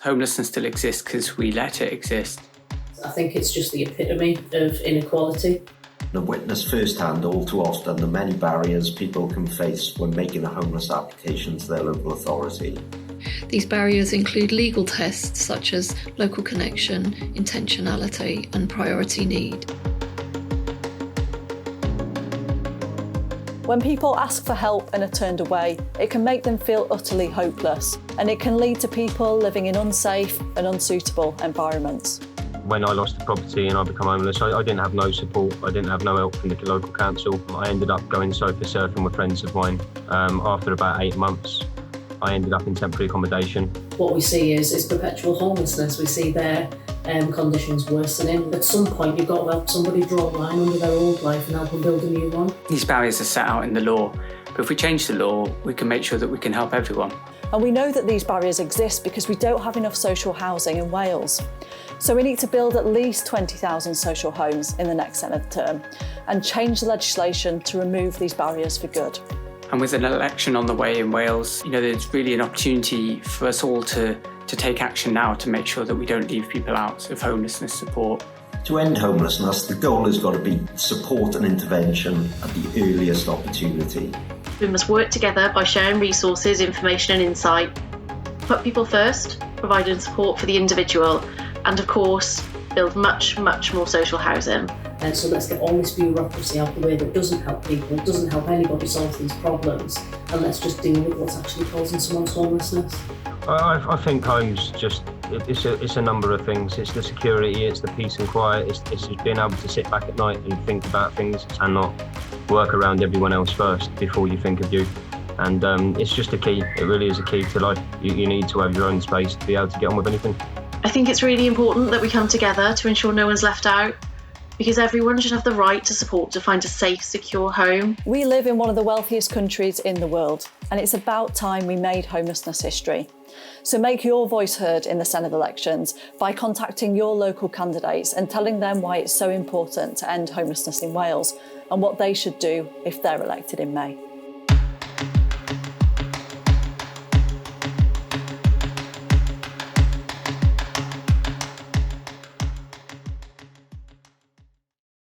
Homelessness still exists because we let it exist. I think it's just the epitome of inequality. I've witnessed firsthand all too often the many barriers people can face when making a homeless application to their local authority. These barriers include legal tests such as local connection, intentionality and priority need. When people ask for help and are turned away, it can make them feel utterly hopeless, and it can lead to people living in unsafe and unsuitable environments. When I lost the property and I became homeless, I didn't have no support, I didn't have no help from the local council. I ended up going sofa surfing with friends of mine. After about 8 months, I ended up in temporary accommodation. What we see is perpetual homelessness. We see their conditions worsening. At some point, you've got to help somebody draw a line under their old life and help them build a new one. These barriers are set out in the law, but if we change the law, we can make sure that we can help everyone. And we know that these barriers exist because we don't have enough social housing in Wales. So we need to build at least 20,000 social homes in the next Senedd term and change the legislation to remove these barriers for good. And with an election on the way in Wales, there's really an opportunity for us all to take action now to make sure that we don't leave people out of homelessness support. To end homelessness, the goal has got to be support and intervention at the earliest opportunity. We must work together by sharing resources, information and insight, put people first, providing support for the individual, and of course, build much, much more social housing. And so let's get all this bureaucracy out the way that doesn't help people, doesn't help anybody solve these problems, and let's just deal with what's actually causing someone's homelessness. I think home's it's a number of things. It's the security, it's the peace and quiet, it's just being able to sit back at night and think about things and not work around everyone else first before you think of you. And it's just a key, it really is a key to life. You need to have your own space to be able to get on with anything. I think it's really important that we come together to ensure no one's left out, because everyone should have the right to support to find a safe, secure home. We live in one of the wealthiest countries in the world, and it's about time we made homelessness history. So make your voice heard in the Senedd elections by contacting your local candidates and telling them why it's so important to end homelessness in Wales and what they should do if they're elected in May.